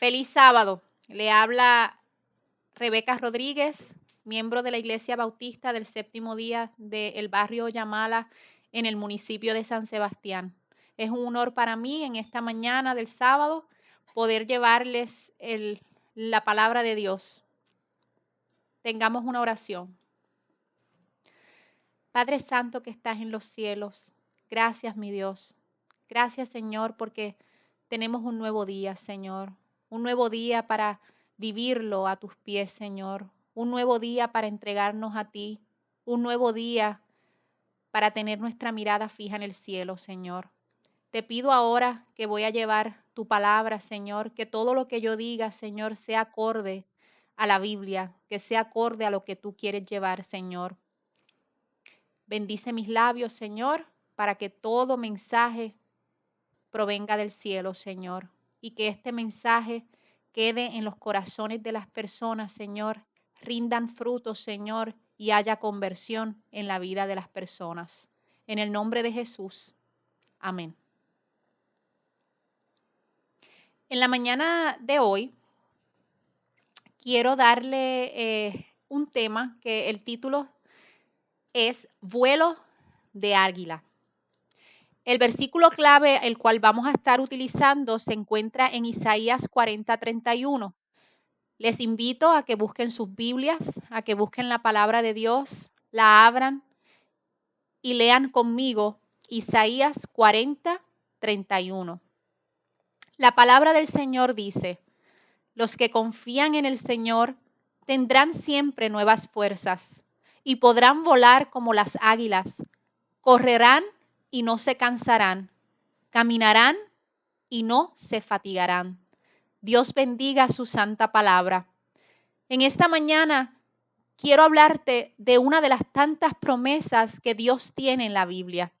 Feliz sábado. Le habla Rebeca Rodríguez, miembro de la Iglesia Bautista del Séptimo Día del barrio Yamala en el municipio de San Sebastián. Es un honor para mí en esta mañana del sábado poder llevarles la palabra de Dios. Tengamos una oración. Padre Santo que estás en los cielos, gracias mi Dios. Gracias Señor porque tenemos un nuevo día, Señor. Un nuevo día para vivirlo a tus pies, Señor. Un nuevo día para entregarnos a ti. Un nuevo día para tener nuestra mirada fija en el cielo, Señor. Te pido ahora que voy a llevar tu palabra, Señor, que todo lo que yo diga, Señor, sea acorde a la Biblia, que sea acorde a lo que tú quieres llevar, Señor. Bendice mis labios, Señor, para que todo mensaje provenga del cielo, Señor, y que este mensaje quede en los corazones de las personas, Señor, rindan frutos, Señor, y haya conversión en la vida de las personas. En el nombre de Jesús. Amén. En la mañana de hoy quiero darle un tema que el título es Vuelo de Águila. El versículo clave, el cual vamos a estar utilizando, se encuentra en Isaías 40:31. Les invito a que busquen sus Biblias, a que busquen la palabra de Dios, la abran y lean conmigo Isaías 40:31. La palabra del Señor dice: los que confían en el Señor tendrán siempre nuevas fuerzas y podrán volar como las águilas, correrán y no se cansarán, caminarán y no se fatigarán. Dios bendiga su santa palabra. En esta mañana quiero hablarte de una de las tantas promesas que Dios tiene en la Biblia,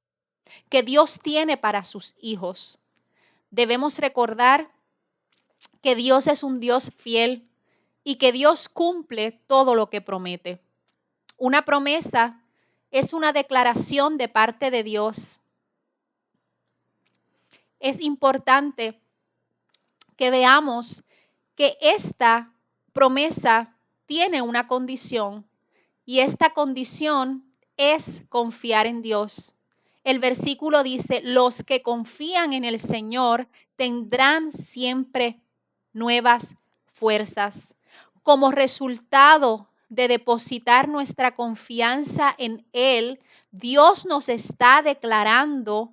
que Dios tiene para sus hijos. Debemos recordar que Dios es un Dios fiel y que Dios cumple todo lo que promete. Una promesa es una declaración de parte de Dios. Es importante que veamos que esta promesa tiene una condición y esta condición es confiar en Dios. El versículo dice: los que confían en el Señor tendrán siempre nuevas fuerzas. Como resultado de depositar nuestra confianza en Él, Dios nos está declarando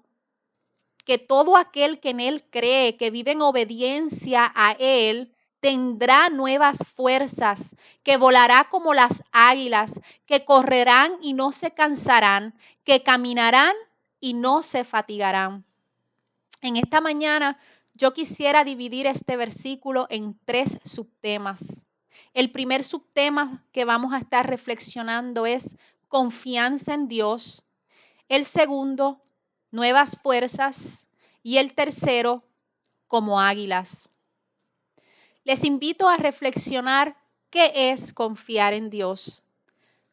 que todo aquel que en Él cree, que vive en obediencia a Él, tendrá nuevas fuerzas, que volará como las águilas, que correrán y no se cansarán, que caminarán y no se fatigarán. En esta mañana yo quisiera dividir este versículo en 3 subtemas. El primer subtema que vamos a estar reflexionando es confianza en Dios. El segundo, nuevas fuerzas. Y el tercero, como águilas. Les invito a reflexionar qué es confiar en Dios.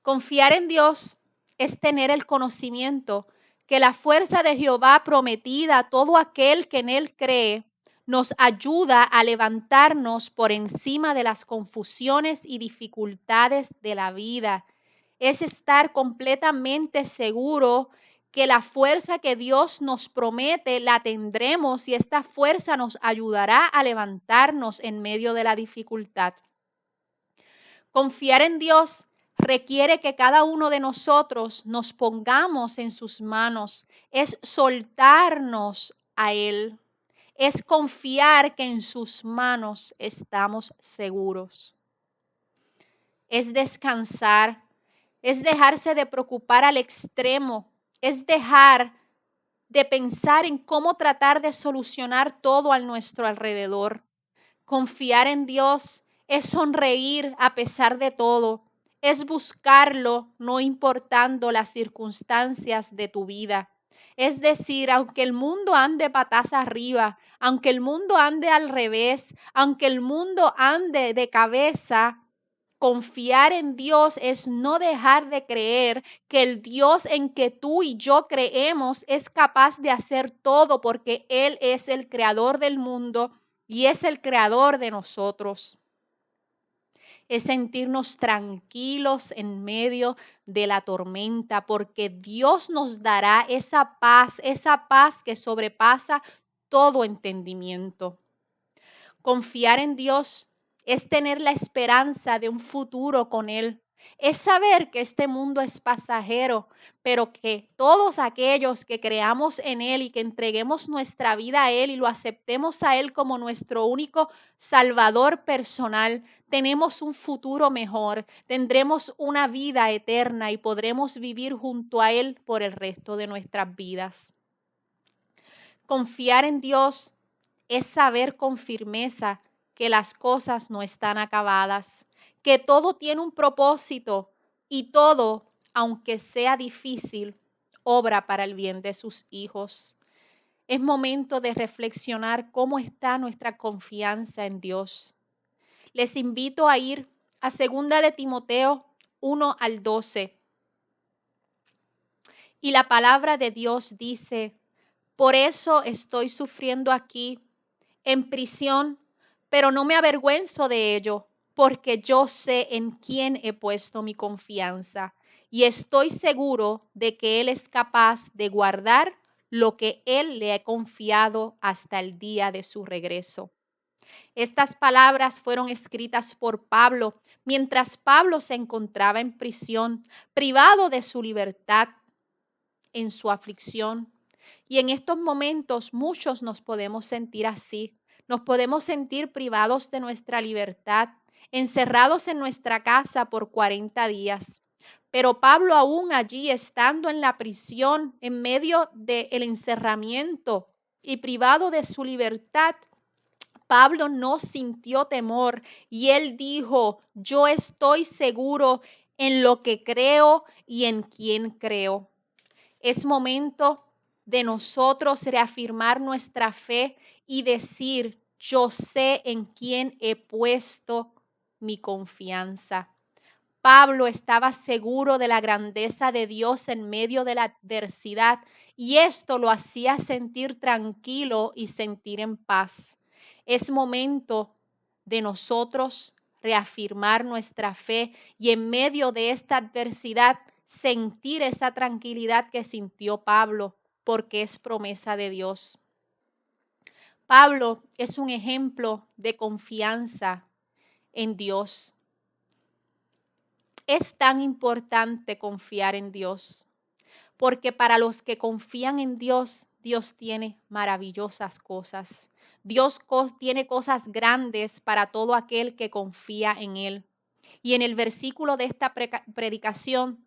Confiar en Dios es tener el conocimiento que la fuerza de Jehová prometida a todo aquel que en Él cree nos ayuda a levantarnos por encima de las confusiones y dificultades de la vida. Es estar completamente seguro que la fuerza que Dios nos promete la tendremos y esta fuerza nos ayudará a levantarnos en medio de la dificultad. Confiar en Dios requiere que cada uno de nosotros nos pongamos en sus manos, es soltarnos a Él, es confiar que en sus manos estamos seguros, es descansar, es dejarse de preocupar al extremo, es dejar de pensar en cómo tratar de solucionar todo a nuestro alrededor. Confiar en Dios es sonreír a pesar de todo, es buscarlo no importando las circunstancias de tu vida. Es decir, aunque el mundo ande patas arriba, aunque el mundo ande al revés, aunque el mundo ande de cabeza, confiar en Dios es no dejar de creer que el Dios en que tú y yo creemos es capaz de hacer todo porque Él es el creador del mundo y es el creador de nosotros. Es sentirnos tranquilos en medio de la tormenta, porque Dios nos dará esa paz que sobrepasa todo entendimiento. Confiar en Dios es tener la esperanza de un futuro con Él. Es saber que este mundo es pasajero, pero que todos aquellos que creamos en Él y que entreguemos nuestra vida a Él y lo aceptemos a Él como nuestro único Salvador personal, tenemos un futuro mejor, tendremos una vida eterna y podremos vivir junto a Él por el resto de nuestras vidas. Confiar en Dios es saber con firmeza que las cosas no están acabadas, que todo tiene un propósito y todo, aunque sea difícil, obra para el bien de sus hijos. Es momento de reflexionar cómo está nuestra confianza en Dios. Les invito a ir a 2 de Timoteo 1 al 12. Y la palabra de Dios dice: por eso estoy sufriendo aquí en prisión, pero no me avergüenzo de ello, porque yo sé en quién he puesto mi confianza y estoy seguro de que Él es capaz de guardar lo que Él le ha confiado hasta el día de su regreso. Estas palabras fueron escritas por Pablo mientras Pablo se encontraba en prisión, privado de su libertad en su aflicción. Y en estos momentos muchos nos podemos sentir así. Nos podemos sentir privados de nuestra libertad, encerrados en nuestra casa por 40 días. Pero Pablo, aún allí estando en la prisión, en medio del encerramiento y privado de su libertad, Pablo no sintió temor y él dijo: yo estoy seguro en lo que creo y en quién creo. Es momento de nosotros reafirmar nuestra fe y decir: yo sé en quién he puesto mi confianza. Pablo estaba seguro de la grandeza de Dios en medio de la adversidad y esto lo hacía sentir tranquilo y sentir en paz. Es momento de nosotros reafirmar nuestra fe y en medio de esta adversidad sentir esa tranquilidad que sintió Pablo, porque es promesa de Dios. Pablo es un ejemplo de confianza en Dios. Es tan importante confiar en Dios, porque para los que confían en Dios, Dios tiene maravillosas cosas. Dios tiene cosas grandes para todo aquel que confía en Él. Y en el versículo de esta predicación,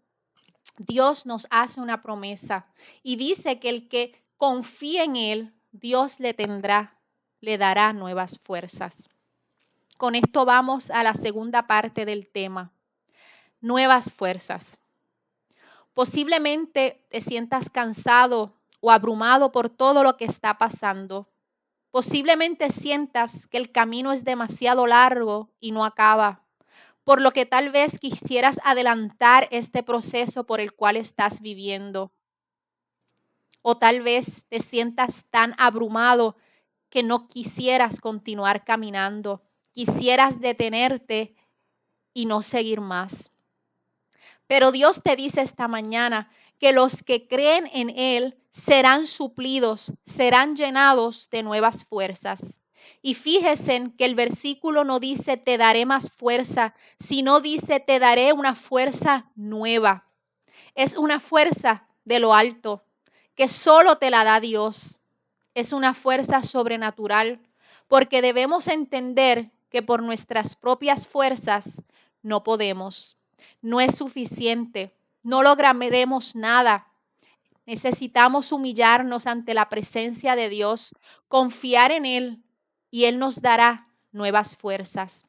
Dios nos hace una promesa y dice que el que confía en Él, Dios le dará nuevas fuerzas. Con esto vamos a la segunda parte del tema: nuevas fuerzas. Posiblemente te sientas cansado o abrumado por todo lo que está pasando. Posiblemente sientas que el camino es demasiado largo y no acaba, por lo que tal vez quisieras adelantar este proceso por el cual estás viviendo. O tal vez te sientas tan abrumado que no quisieras continuar caminando, quisieras detenerte y no seguir más. Pero Dios te dice esta mañana que los que creen en Él serán suplidos, serán llenados de nuevas fuerzas. Y fíjense que el versículo no dice te daré más fuerza, sino dice te daré una fuerza nueva. Es una fuerza de lo alto que solo te la da Dios. Es una fuerza sobrenatural, porque debemos entender que por nuestras propias fuerzas no podemos. No es suficiente, no lograremos nada. Necesitamos humillarnos ante la presencia de Dios, confiar en Él y Él nos dará nuevas fuerzas.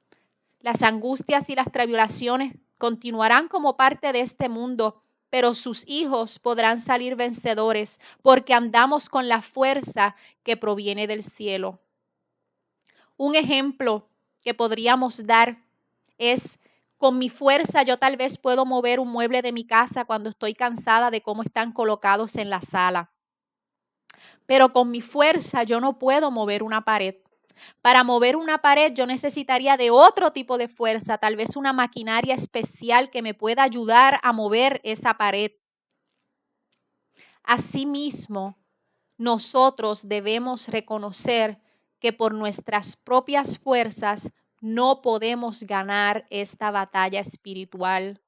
Las angustias y las tribulaciones continuarán como parte de este mundo, pero sus hijos podrán salir vencedores porque andamos con la fuerza que proviene del cielo. Un ejemplo que podríamos dar es: con mi fuerza yo tal vez puedo mover un mueble de mi casa cuando estoy cansada de cómo están colocados en la sala. Pero con mi fuerza yo no puedo mover una pared. Para mover una pared yo necesitaría de otro tipo de fuerza, tal vez una maquinaria especial que me pueda ayudar a mover esa pared. Asimismo, nosotros debemos reconocer que por nuestras propias fuerzas no podemos ganar esta batalla espiritual.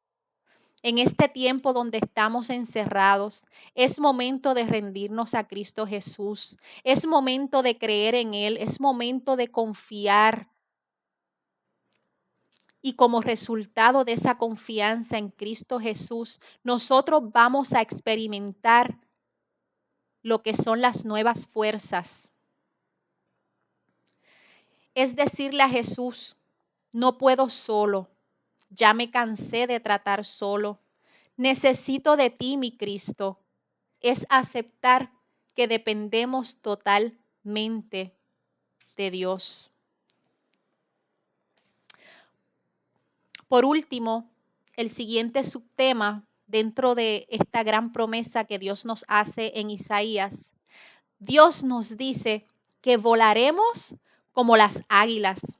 En este tiempo donde estamos encerrados, es momento de rendirnos a Cristo Jesús. Es momento de creer en Él. Es momento de confiar. Y como resultado de esa confianza en Cristo Jesús, nosotros vamos a experimentar lo que son las nuevas fuerzas. Es decirle a Jesús, no puedo solo, ya me cansé de tratar solo, necesito de ti, mi Cristo. Es aceptar que dependemos totalmente de Dios. Por último, el siguiente subtema dentro de esta gran promesa que Dios nos hace en Isaías, Dios nos dice que volaremos como las águilas.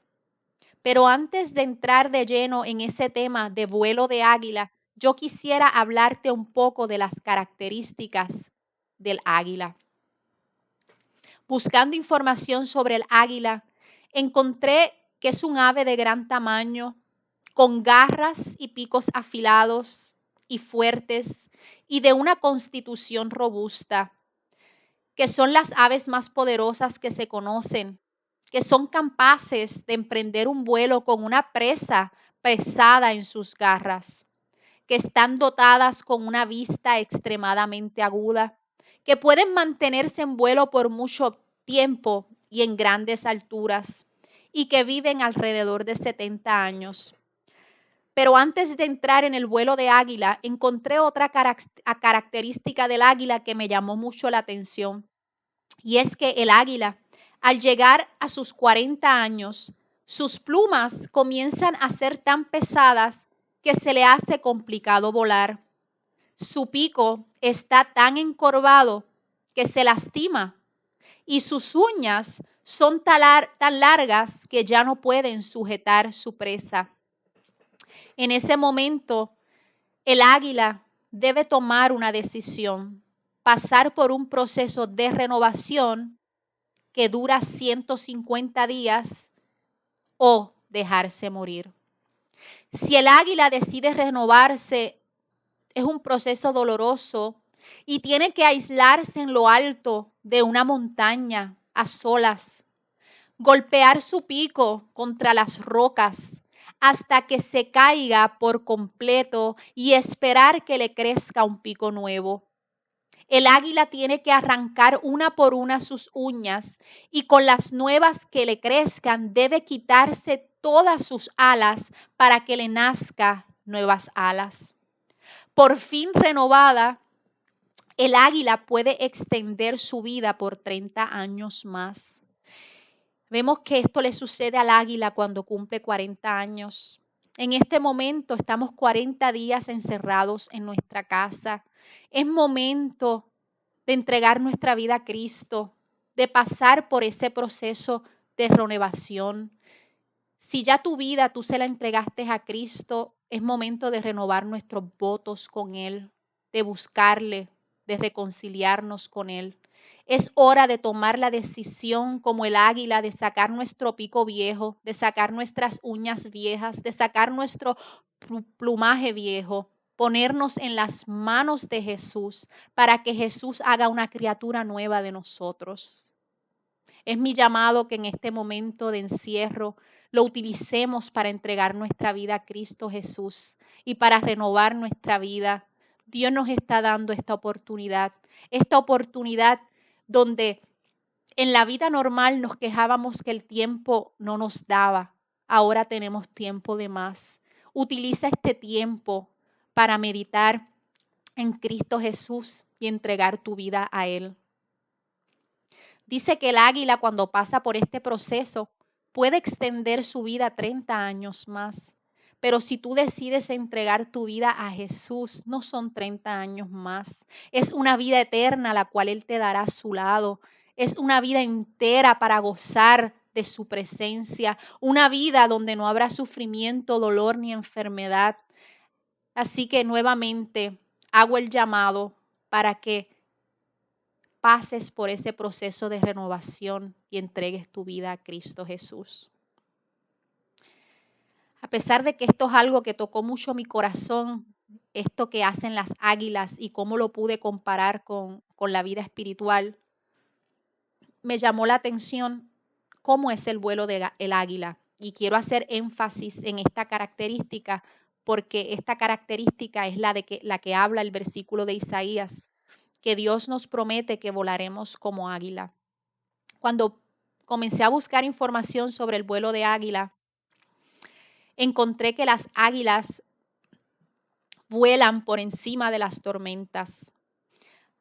Pero antes de entrar de lleno en ese tema de vuelo de águila, yo quisiera hablarte un poco de las características del águila. Buscando información sobre el águila, encontré que es un ave de gran tamaño, con garras y picos afilados y fuertes y de una constitución robusta, que son las aves más poderosas que se conocen, que son capaces de emprender un vuelo con una presa pesada en sus garras, que están dotadas con una vista extremadamente aguda, que pueden mantenerse en vuelo por mucho tiempo y en grandes alturas, y que viven alrededor de 70 años. Pero antes de entrar en el vuelo de águila, encontré otra característica del águila que me llamó mucho la atención. Y es que el águila, al llegar a sus 40 años, sus plumas comienzan a ser tan pesadas que se le hace complicado volar. Su pico está tan encorvado que se lastima y sus uñas son tan largas que ya no pueden sujetar su presa. En ese momento, el águila debe tomar una decisión, pasar por un proceso de renovación que dura 150 días o dejarse morir. Si el águila decide renovarse, es un proceso doloroso y tiene que aislarse en lo alto de una montaña a solas, golpear su pico contra las rocas hasta que se caiga por completo y esperar que le crezca un pico nuevo. El águila tiene que arrancar una por una sus uñas y con las nuevas que le crezcan debe quitarse todas sus alas para que le nazca nuevas alas. Por fin renovada, el águila puede extender su vida por 30 años más. Vemos que esto le sucede al águila cuando cumple 40 años. En este momento estamos 40 días encerrados en nuestra casa. Es momento de entregar nuestra vida a Cristo, de pasar por ese proceso de renovación. Si ya tu vida tú se la entregaste a Cristo, es momento de renovar nuestros votos con Él, de buscarle, de reconciliarnos con Él. Es hora de tomar la decisión como el águila de sacar nuestro pico viejo, de sacar nuestras uñas viejas, de sacar nuestro plumaje viejo, ponernos en las manos de Jesús para que Jesús haga una criatura nueva de nosotros. Es mi llamado que en este momento de encierro lo utilicemos para entregar nuestra vida a Cristo Jesús y para renovar nuestra vida. Dios nos está dando esta oportunidad donde en la vida normal nos quejábamos que el tiempo no nos daba. Ahora tenemos tiempo de más. Utiliza este tiempo para meditar en Cristo Jesús y entregar tu vida a Él. Dice que el águila cuando pasa por este proceso puede extender su vida 30 años más. Pero si tú decides entregar tu vida a Jesús, no son 30 años más. Es una vida eterna la cual Él te dará a su lado. Es una vida entera para gozar de su presencia, una vida donde no habrá sufrimiento, dolor ni enfermedad. Así que nuevamente hago el llamado para que pases por ese proceso de renovación y entregues tu vida a Cristo Jesús. A pesar de que esto es algo que tocó mucho mi corazón, esto que hacen las águilas y cómo lo pude comparar con la vida espiritual, me llamó la atención cómo es el vuelo del águila. Y quiero hacer énfasis en esta característica porque esta característica es la que habla el versículo de Isaías, que Dios nos promete que volaremos como águila. Cuando comencé a buscar información sobre el vuelo de águila, encontré que las águilas vuelan por encima de las tormentas.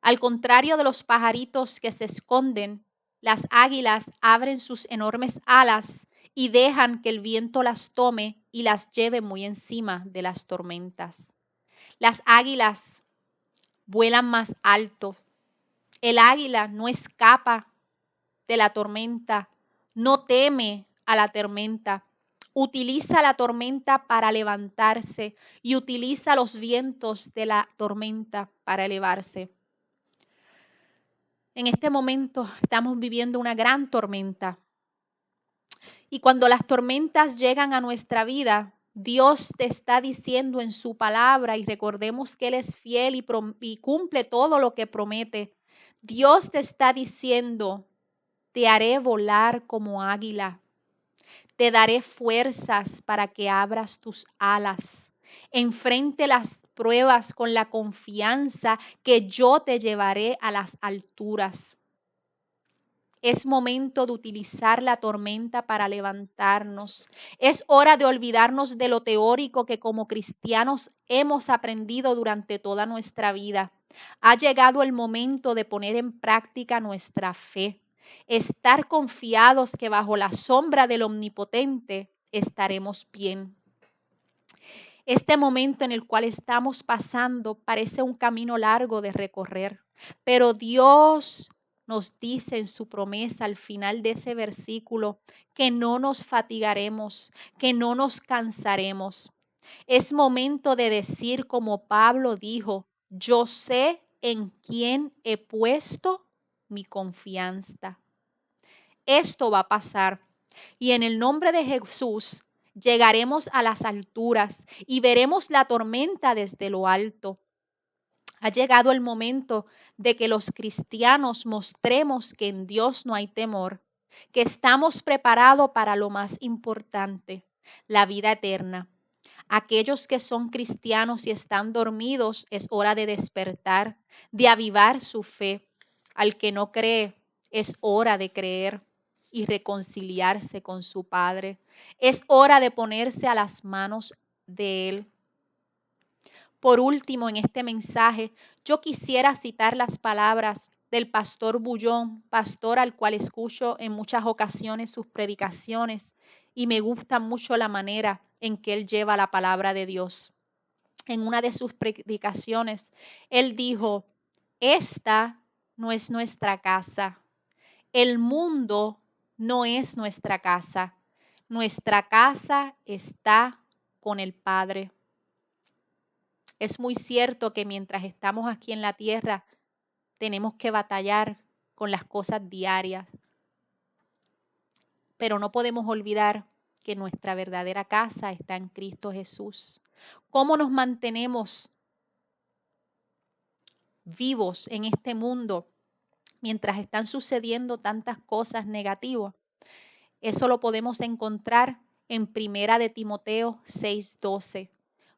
Al contrario de los pajaritos que se esconden, las águilas abren sus enormes alas y dejan que el viento las tome y las lleve muy encima de las tormentas. Las águilas vuelan más alto. El águila no escapa de la tormenta, no teme a la tormenta. Utiliza la tormenta para levantarse y utiliza los vientos de la tormenta para elevarse. En este momento estamos viviendo una gran tormenta. Y cuando las tormentas llegan a nuestra vida, Dios te está diciendo en su palabra, y recordemos que Él es fiel y cumple todo lo que promete. Dios te está diciendo, te haré volar como águila. Te daré fuerzas para que abras tus alas. Enfrente las pruebas con la confianza que yo te llevaré a las alturas. Es momento de utilizar la tormenta para levantarnos. Es hora de olvidarnos de lo teórico que como cristianos hemos aprendido durante toda nuestra vida. Ha llegado el momento de poner en práctica nuestra fe. Estar confiados que bajo la sombra del Omnipotente estaremos bien. Este momento en el cual estamos pasando parece un camino largo de recorrer, pero Dios nos dice en su promesa al final de ese versículo que no nos fatigaremos, que no nos cansaremos. Es momento de decir como Pablo dijo, yo sé en quién he puesto mi confianza. Esto va a pasar y en el nombre de Jesús llegaremos a las alturas y veremos la tormenta desde lo alto. Ha llegado el momento de que los cristianos mostremos que en Dios no hay temor, que estamos preparados para lo más importante, la vida eterna. Aquellos que son cristianos y están dormidos, es hora de despertar, de avivar su fe. Al que no cree, es hora de creer y reconciliarse con su Padre. Es hora de ponerse a las manos de Él. Por último, en este mensaje, yo quisiera citar las palabras del pastor Bullón, pastor al cual escucho en muchas ocasiones sus predicaciones y me gusta mucho la manera en que él lleva la palabra de Dios. En una de sus predicaciones, él dijo, esta no es nuestra casa, el mundo no es nuestra casa está con el Padre. Es muy cierto que mientras estamos aquí en la tierra, tenemos que batallar con las cosas diarias. Pero no podemos olvidar que nuestra verdadera casa está en Cristo Jesús. ¿Cómo nos mantenemos vivos en este mundo mientras están sucediendo tantas cosas negativas? Eso lo podemos encontrar en 1 de Timoteo 6:12.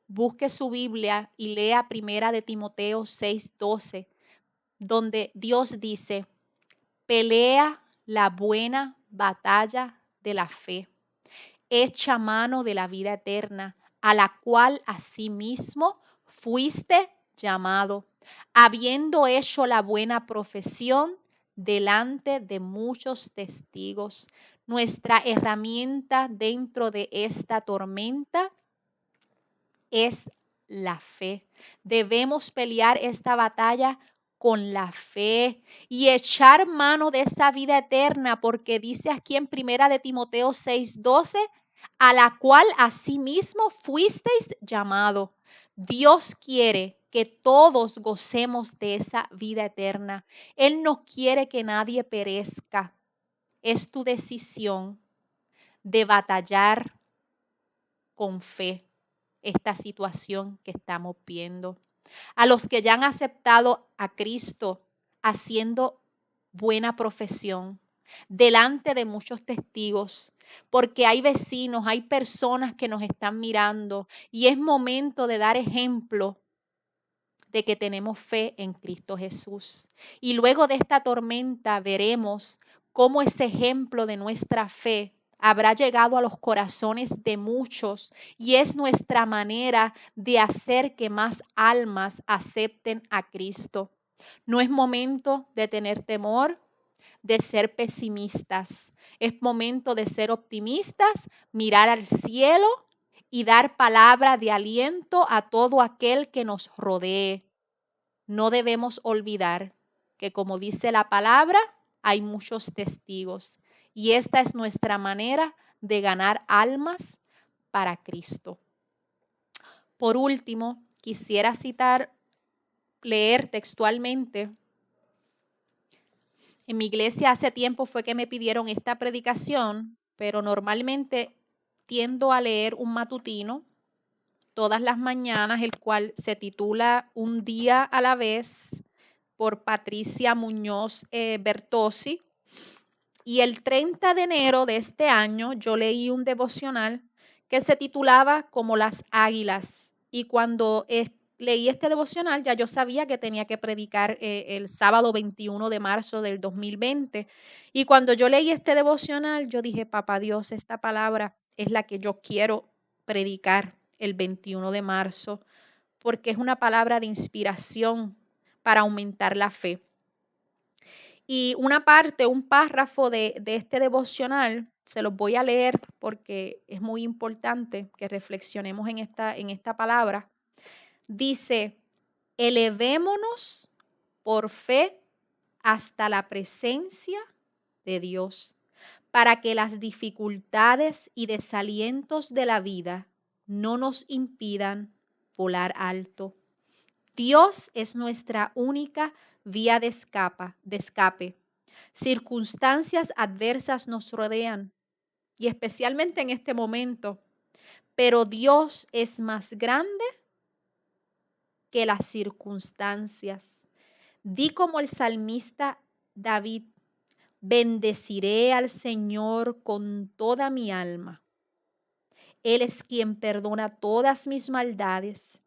Busque su Biblia y lea 1 de Timoteo 6:12, donde Dios dice, pelea la buena batalla de la fe, echa mano de la vida eterna, a la cual asimismo fuiste llamado, habiendo hecho la buena profesión delante de muchos testigos. Nuestra herramienta dentro de esta tormenta es la fe. Debemos pelear esta batalla con la fe y echar mano de esa vida eterna, porque dice aquí en Primera de Timoteo 6:12, a la cual asimismo fuisteis llamado. Dios quiere que todos gocemos de esa vida eterna. Él no quiere que nadie perezca. Es tu decisión de batallar con fe esta situación que estamos viendo. A los que ya han aceptado a Cristo haciendo buena profesión delante de muchos testigos, porque hay vecinos, hay personas que nos están mirando y es momento de dar ejemplo de que tenemos fe en Cristo Jesús. Y luego de esta tormenta veremos cómo ese ejemplo de nuestra fe habrá llegado a los corazones de muchos y es nuestra manera de hacer que más almas acepten a Cristo. No es momento de tener temor, de ser pesimistas. Es momento de ser optimistas, mirar al cielo y dar palabra de aliento a todo aquel que nos rodee. No debemos olvidar que, como dice la palabra, hay muchos testigos y esta es nuestra manera de ganar almas para Cristo. Por último, quisiera leer textualmente. En mi iglesia hace tiempo fue que me pidieron esta predicación, pero normalmente tiendo a leer un matutino todas las mañanas, el cual se titula Un día a la vez, por Patricia Muñoz Bertossi. Y el 30 de enero de este año yo leí un devocional que se titulaba Como las águilas. Y cuando leí este devocional ya yo sabía que tenía que predicar el sábado 21 de marzo del 2020. Y cuando yo leí este devocional yo dije, papá Dios, esta palabra es la que yo quiero predicar el 21 de marzo, porque es una palabra de inspiración para aumentar la fe. Y una parte, un párrafo de este devocional, se los voy a leer porque es muy importante que reflexionemos en esta palabra. Dice, elevémonos por fe hasta la presencia de Dios, para que las dificultades y desalientos de la vida no nos impidan volar alto. Dios es nuestra única vía de escape. Circunstancias adversas nos rodean y especialmente en este momento, pero Dios es más grande que las circunstancias. Di como el salmista David, bendeciré al Señor con toda mi alma. Él es quien perdona todas mis maldades,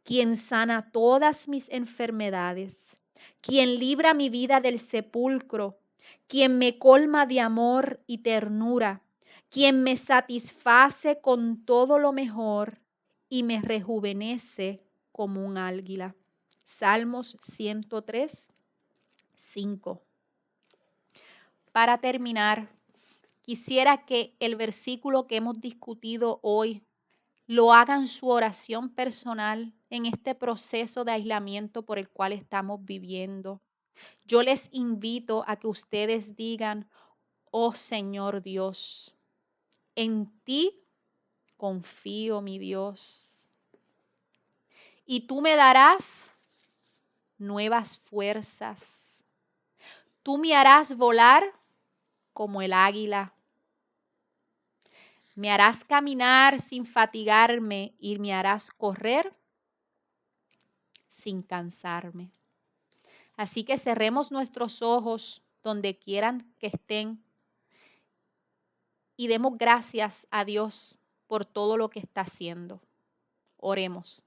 quien sana todas mis enfermedades, quien libra mi vida del sepulcro, quien me colma de amor y ternura, quien me satisface con todo lo mejor y me rejuvenece como un águila. Salmos 103, 5. Para terminar, quisiera que el versículo que hemos discutido hoy lo hagan su oración personal en este proceso de aislamiento por el cual estamos viviendo. Yo les invito a que ustedes digan, oh Señor Dios, en ti confío, mi Dios, y tú me darás nuevas fuerzas. Tú me harás volar como el águila. Me harás caminar sin fatigarme y me harás correr sin cansarme. Así que cerremos nuestros ojos donde quieran que estén y demos gracias a Dios por todo lo que está haciendo. Oremos.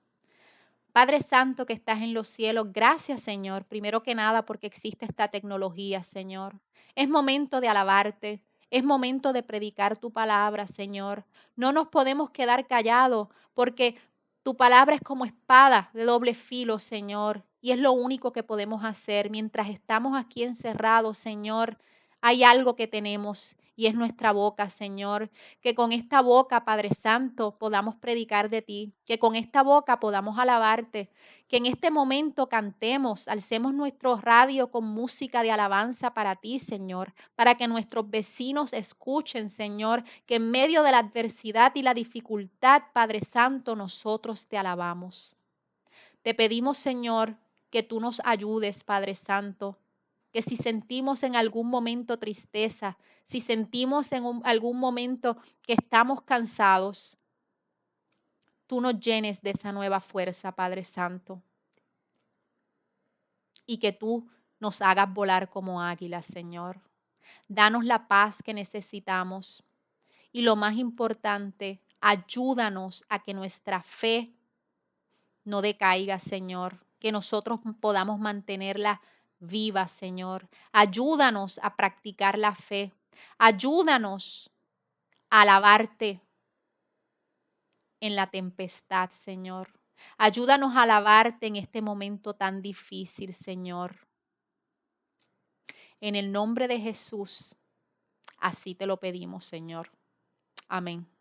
Padre Santo que estás en los cielos, gracias Señor, primero que nada porque existe esta tecnología, Señor. Es momento de alabarte, es momento de predicar tu palabra, Señor. No nos podemos quedar callados porque tu palabra es como espada de doble filo, Señor, y es lo único que podemos hacer mientras estamos aquí encerrados, Señor. Hay algo que tenemos y es nuestra boca, Señor. Que con esta boca, Padre Santo, podamos predicar de ti, que con esta boca podamos alabarte, que en este momento cantemos, alcemos nuestro radio con música de alabanza para ti, Señor, para que nuestros vecinos escuchen, Señor, que en medio de la adversidad y la dificultad, Padre Santo, nosotros te alabamos. Te pedimos, Señor, que tú nos ayudes, Padre Santo, que si sentimos en algún momento tristeza, si sentimos en algún momento que estamos cansados, tú nos llenes de esa nueva fuerza, Padre Santo, y que tú nos hagas volar como águilas, Señor. Danos la paz que necesitamos y lo más importante, ayúdanos a que nuestra fe no decaiga, Señor, que nosotros podamos mantenerla viva, Señor. Ayúdanos a practicar la fe. Ayúdanos a alabarte en la tempestad, Señor. Ayúdanos a alabarte en este momento tan difícil, Señor. En el nombre de Jesús, así te lo pedimos, Señor. Amén.